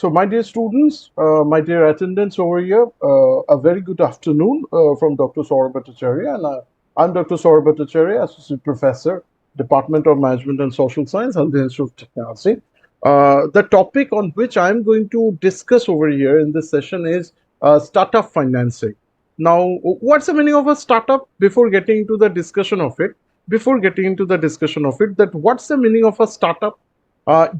My dear students, my dear attendants over here, a very good afternoon from Dr. Sourabh Bhattercharya. I'm Dr. Sourabh Bhattercharya, Associate Professor, Department of Management and Social Science, and the Institute of Technology. The topic on which I'm going to discuss over here in this session is startup financing. Now, what's the meaning of a startup? Before getting into the discussion of it, that what's the meaning of a startup?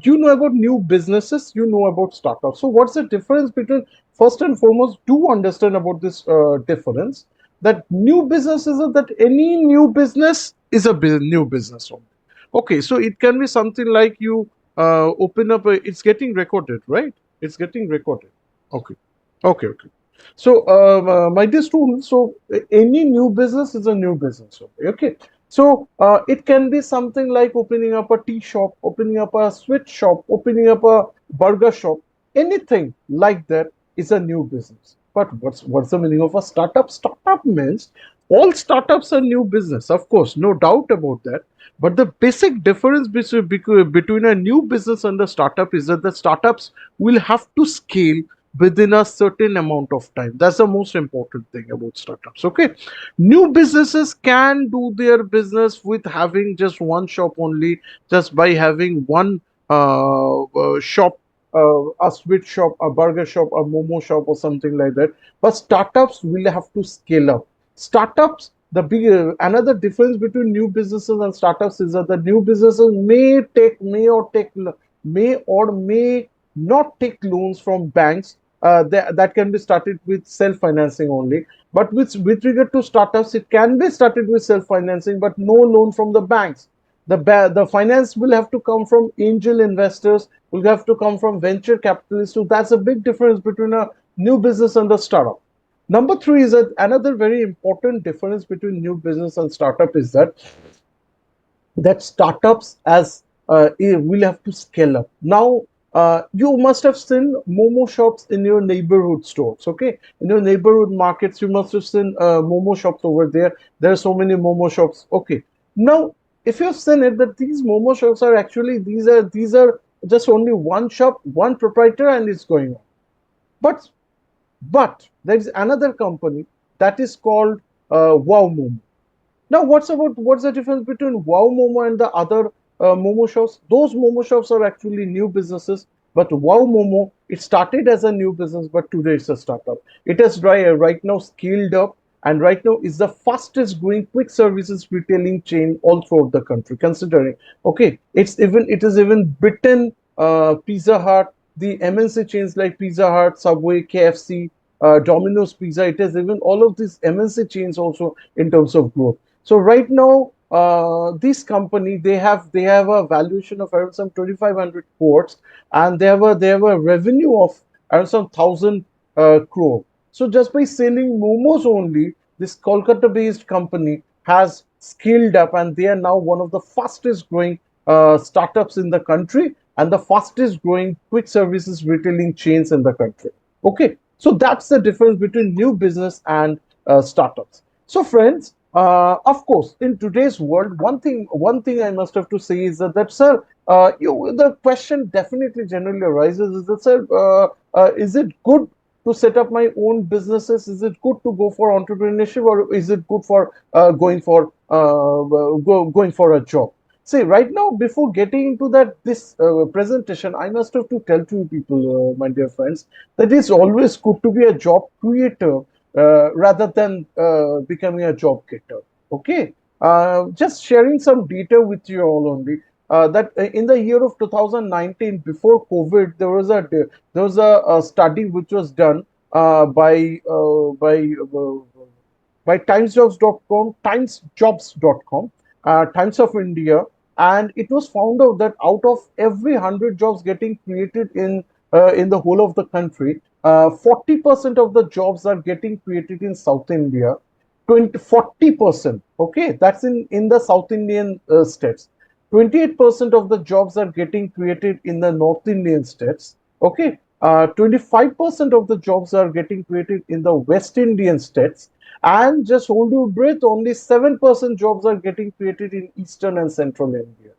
You know about new businesses, you know about startups. So, what's the difference between, first and foremost, do understand about this difference, that new business is that any new business is a new business only. Okay, so it can be something like you open up, it's getting recorded, right? It's getting recorded. Okay, okay. So, my dear students, so any new business is a new business. Okay. So, it can be something like opening up a tea shop, opening up a sweet shop, opening up a burger shop. Anything like that is a new business. But what's the meaning of a startup? Startup means all startups are new business, of course, no doubt about that. But the basic difference between a new business and a startup is that the startups will have to scale within a certain amount of time. That's the most important thing about startups. Okay. New businesses can do their business with having just one shop only, just by having one shop, a sweet shop, a burger shop, a momo shop, or something like that. But startups will have to scale up. Startups, the big another difference between new businesses and startups is that the new businesses may not take loans from banks. That can be started with self financing only. But with regard to startups, it can be started with self financing, but no loan from the banks. The finance will have to come from angel investors, will have to come from venture capitalists. So that's a big difference between a new business and a startup. Number three is that another very important difference between new business and startup is that startups as will have to scale up. Now, you must have seen momo shops in your neighborhood stores. Okay, in your neighborhood markets, you must have seen momo shops over there. There are so many momo shops. Okay, now if you've seen it, that these momo shops are actually these are just only one shop, one proprietor, and it's going on. But there is another company that is called Wow Momo. Now, what's the difference between Wow Momo and the other Momo shops? Those Momo shops are actually new businesses, but Wow Momo, it started as a new business, but today it's a startup. It has right now scaled up, and right now is the fastest growing quick services retailing chain all throughout the country. Considering, okay, it is even beaten Pizza Hut, the MNC chains like Pizza Hut, Subway, KFC, Domino's Pizza. It has even all of these MNC chains also in terms of growth. So right now, this company, they have a valuation of around some 2,500 crores, and they have a revenue of around some 1,000 crore. So just by selling momos only, this Kolkata-based company has scaled up, and they are now one of the fastest growing startups in the country and the fastest growing quick services retailing chains in the country. Okay, so that's the difference between new business and startups. So, friends, of course, in today's world, one thing I must have to say is that, sir, the question definitely generally arises is that, sir, is it good to set up my own businesses? Is it good to go for entrepreneurship, or is it good for going for a job? See, right now, before getting into that this presentation, I must have to tell to you people, my dear friends, that it's always good to be a job creator rather than becoming a job getter. Okay, just sharing some data with you all only. That in the year of 2019, before COVID, there was a study which was done by timesjobs.com, Times of India, and it was found out that out of every 100 jobs getting created in the whole of the country, 40% of the jobs are getting created in South India. 40%. Okay, that's in the South Indian states. 28% of the jobs are getting created in the North Indian states. Okay, 25% of the jobs are getting created in the West Indian states, and just hold your breath, only 7% jobs are getting created in Eastern and Central India.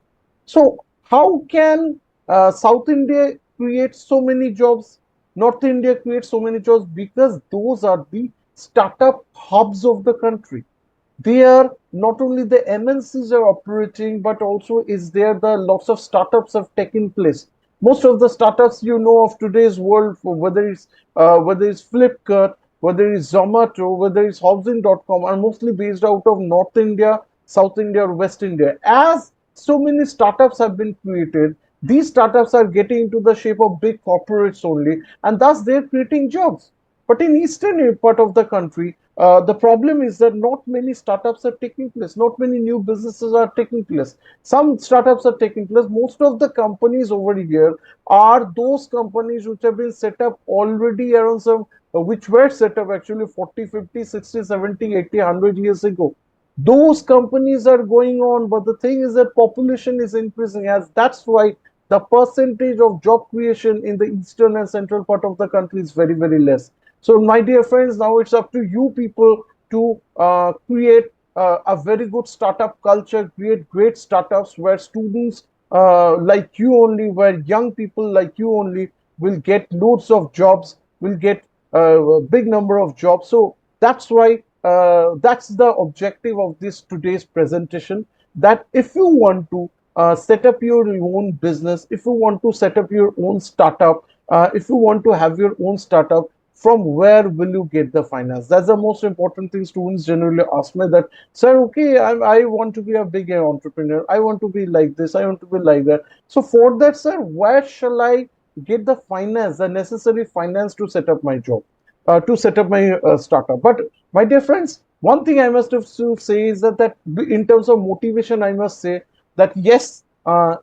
So, how can South India creates so many jobs. North India creates so many jobs because those are the startup hubs of the country. There not only the MNCs are operating, but also is there the lots of startups have taken place. Most of the startups of today's world, whether it's Flipkart, whether it's Zomato, whether it's Housing.com, are mostly based out of North India, South India, or West India. As so many startups have been created, these startups are getting into the shape of big corporates only, and thus they're creating jobs. But in eastern part of the country, the problem is that not many startups are taking place. Not many new businesses are taking place. Some startups are taking place. Most of the companies over here are those companies which have been set up already around which were set up actually 40, 50, 60, 70, 80, 100 years ago. Those companies are going on, but the thing is that population is increasing, as that's why the percentage of job creation in the eastern and central part of the country is very, very less. So, my dear friends, now it's up to you people to create a very good startup culture, create great startups where students like you only, where young people like you only will get loads of jobs, will get a big number of jobs. So, that's why that's the objective of this today's presentation. That if you want to set up your own business, if you want to set up your own startup, if you want to have your own startup, from where will you get the finance? That's the most important thing students generally ask me. That, sir, okay, I want to be a big entrepreneur. I want to be like this. I want to be like that. So for that, sir, where shall I get the finance, the necessary finance to set up my job, to set up my startup? But my dear friends, one thing I must have to say is that in terms of motivation, I must say that yes,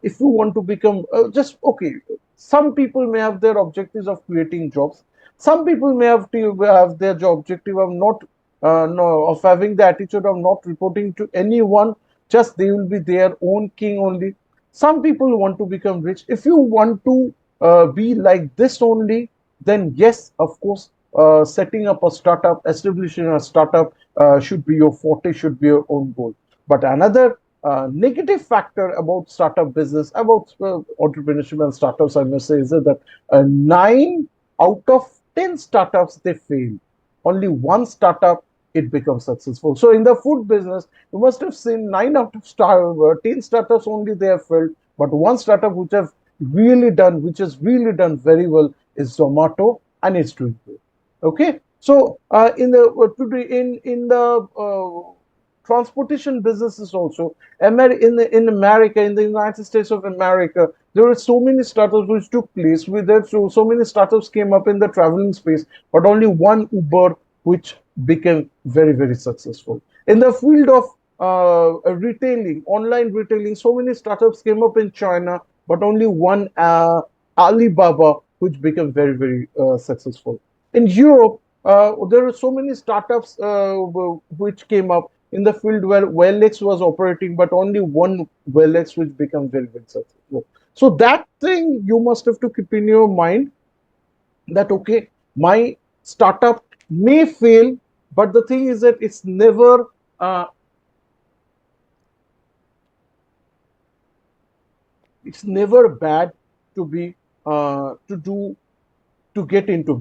if you want to become just okay, some people may have their objectives of creating jobs. Some people may have their objective of not no, of having the attitude of not reporting to anyone. Just they will be their own king only. Some people want to become rich. If you want to be like this only, then yes, of course, setting up a startup, establishing a startup should be your forte, should be your own goal. But another negative factor about startup business, about entrepreneurship and startups, I must say, is that 9 out of 10 startups they fail. Only one startup it becomes successful. So in the food business, you must have seen 9 out of 10 startups only they have failed, but one startup which has really done very well is Zomato, and it's doing good. Okay, so in the today in the transportation businesses also, in America, in the United States of America, there were so many startups which took place with that. So many startups came up in the traveling space, but only one Uber which became very, very successful. In the field of retailing, online retailing, so many startups came up in China, but only one Alibaba which became very, very successful. In Europe, there are so many startups which came up in the field where WellX was operating, but only one WellX which became very, very successful. So that thing you must have to keep in your mind, that okay, my startup may fail, but the thing is that uh, it's never bad to be to do to get into